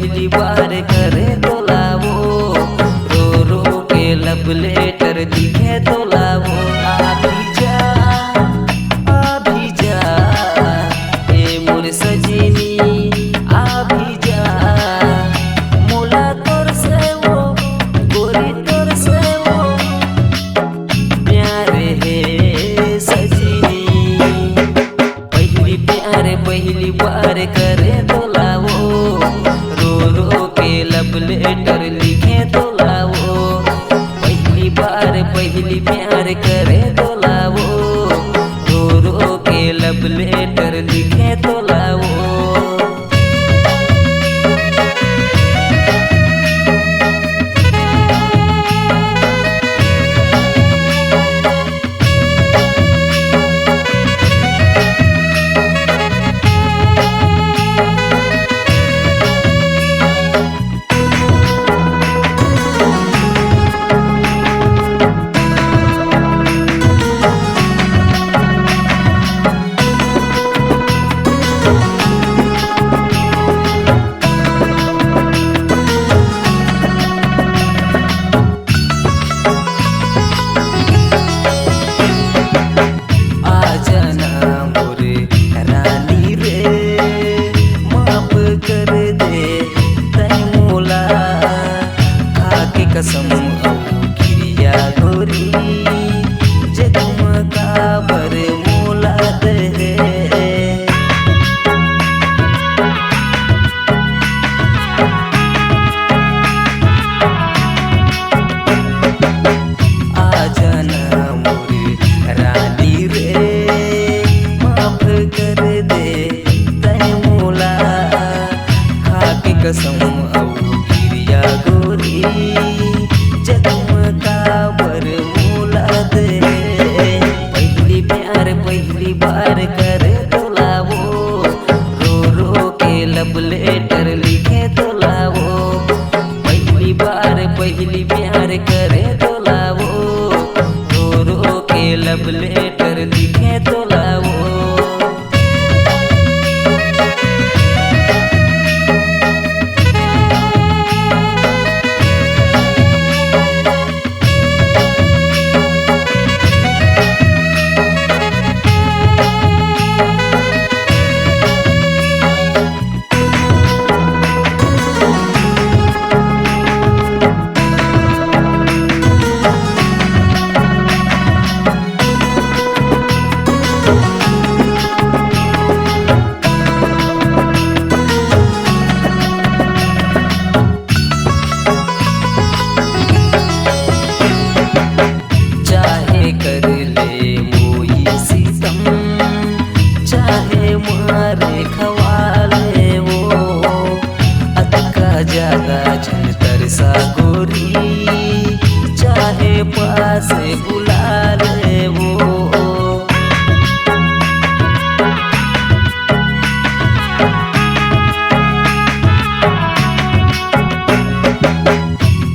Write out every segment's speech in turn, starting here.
पहली बार करे तोलावो, रो रो के लव लेटर लिखे तोलावो। अभी जा ए मोर सजनी, अभी जा मोला तोर से वो गोरी तोर से वो प्यार है सजनी। पहली प्यार पहली बार करे तोलावो, रो रो के लव लेटर लिखे तोलावो। पहली बार पहली प्यार करे तोलावो, रो रो के लव लेटर लिखे तोलावो। कसम किरिया गोरी जगम काबर मोला दे। आजना मोरे रानी रे माफ कर दे तय मोला, खाके कसम किरिया गोरी जगम काबर मोला दे। पहली प्यार पहली बार करे तोलावो, रो रो के लव लेटर लिखे तोलावो। पहली बार पहली प्यार करे तोलावो, रो रो के लव लेटर लिखे तोलावो। कर ले मोई सीतम चाहे मारे खवाले वो, अतका ज्यादा झन तरसा गोरी चाहे पास बुला ले वो।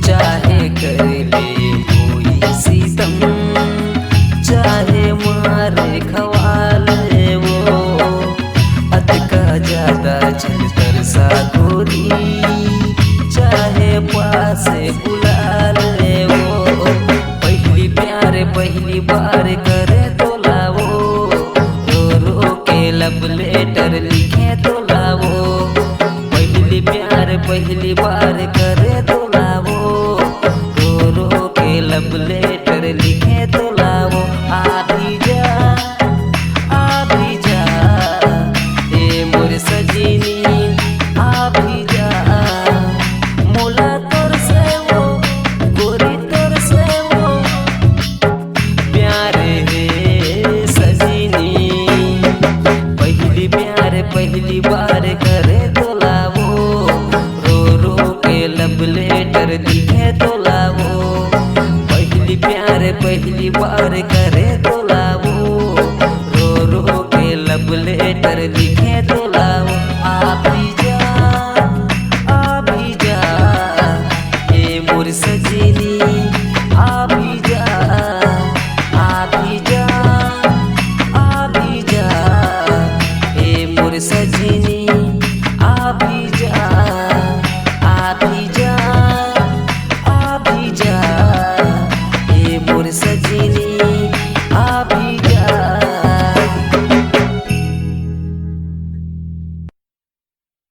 चाहे कर ले मोई सीतम चाहे मारे खवाले वो, अतका ज्यादा झन तरसा गोरी चाहे पास बुला ले वो। पहली प्यार पहली बार करे तोलावो, रो रो के लव लेटर लिखे तोलावो। पहली प्यार पहली बार करे तोलावो, रो रो के लव लेटर लिखे तोलावो। अभी जा ए मोर सजनी, अभी जा मोला तोर से वो गोरी तोर से वो प्यार है सजनी। पहली प्यार पहली बार करे तोलावो, रो रो के लव लेटर लिखे तोलावो। पहली प्यार पहली बार करे तो